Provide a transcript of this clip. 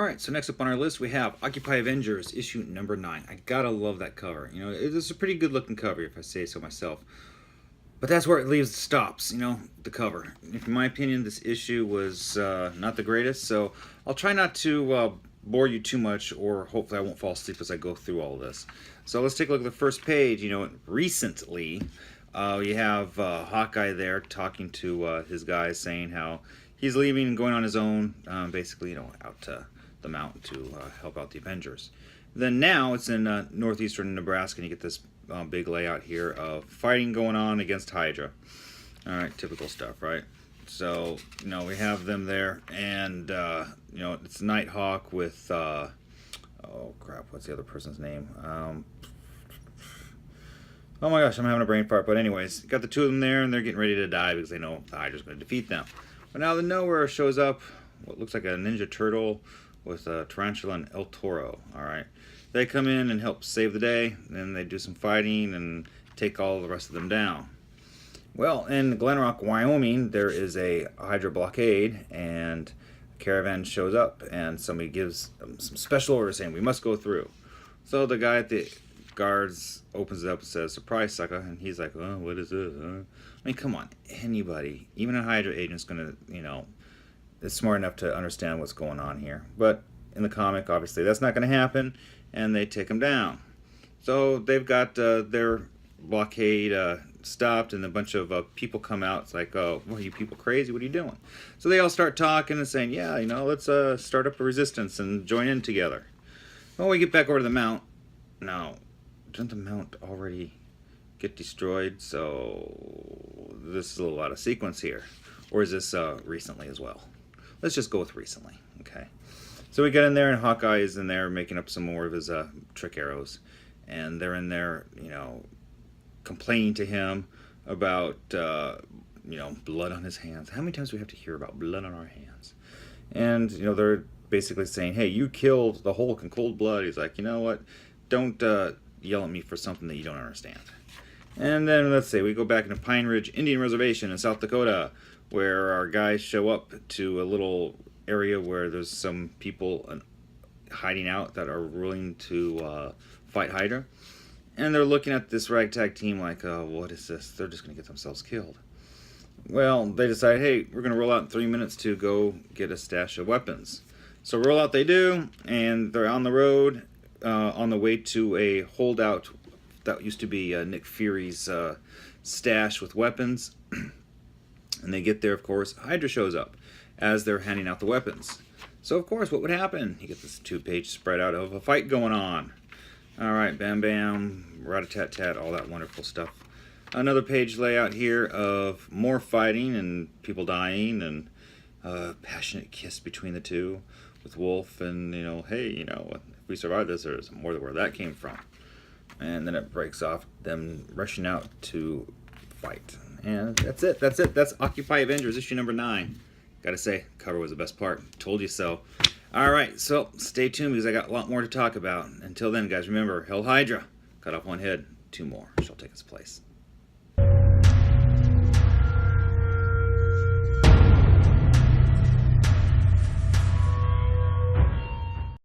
Alright, so next up on our list we have Occupy Avengers, issue number 9. I gotta love that cover. You know, it's a pretty good looking cover if I say so myself. But that's where it stops, you know, the cover. In my opinion, this issue was not the greatest, so I'll try not to bore you too much, or hopefully I won't fall asleep as I go through all of this. So let's take a look at the first page. You know, recently, you have Hawkeye there talking to his guys, saying how he's leaving and going on his own, basically, you know, out to the mountain to help out the Avengers. Then now it's in northeastern Nebraska, and you get this big layout here of fighting going on against Hydra. Alright, typical stuff, right? So, you know, we have them there, and, you know, it's Nighthawk with, oh crap, what's the other person's name? Oh my gosh, I'm having a brain fart, but anyways, got the two of them there, and they're getting ready to die because they know the Hydra's going to defeat them. But now the nowhere shows up what looks like a Ninja Turtle with Tarantula and El Toro. Alright, they come in and help save the day, and then they do some fighting and take all the rest of them down. Well, in Glen Rock, Wyoming, there is a Hydra blockade, and a caravan shows up, and somebody gives some special orders saying we must go through. So the guy at the guards opens it up and says, "Surprise, sucker," and he's like, "Oh, what is this?" I mean, come on, anybody, even a Hydra agent's gonna, you know, is smart enough to understand what's going on here. But in the comic, obviously, that's not going to happen, and they take them down. So they've got their blockade stopped, and a bunch of people come out. It's like, "Oh, what are you people crazy? What are you doing?" So they all start talking and saying, "Yeah, you know, let's start up a resistance and join in together." When we get back over to the mount, now, didn't the mount already get destroyed? So this is a little out of sequence here. Or is this recently as well? Let's just go with recently, okay? So we get in there, and Hawkeye is in there making up some more of his trick arrows. And they're in there, you know, complaining to him about, you know, blood on his hands. How many times do we have to hear about blood on our hands? And, you know, they're basically saying, "Hey, you killed the Hulk in cold blood." He's like, "You know what? Don't yell at me for something that you don't understand." And then, let's say, we go back into Pine Ridge Indian Reservation in South Dakota, where our guys show up to a little area where there's some people hiding out that are willing to fight Hydra. And they're looking at this ragtag team like, "Oh, what is this? They're just going to get themselves killed." Well, they decide, "Hey, we're going to roll out in 3 minutes to go get a stash of weapons." So roll out they do, and they're on the road, on the way to a holdout that used to be Nick Fury's stash with weapons. And they get there, of course, Hydra shows up as they're handing out the weapons. So, of course, what would happen? You get this 2-page spread out of a fight going on. Alright, bam bam, rat-a-tat-tat, all that wonderful stuff. Another page layout here of more fighting and people dying, and a passionate kiss between the two with Wolf, and, you know, hey, you know, if we survive this, there's more where that came from. And then it breaks off them rushing out to fight. And that's it. That's Occupy Avengers, issue number 9. Gotta say, cover was the best part. Told you so. Alright, so stay tuned because I got a lot more to talk about. Until then, guys, remember, Hailing Hydra. Cut off one head, 2 more shall take its place.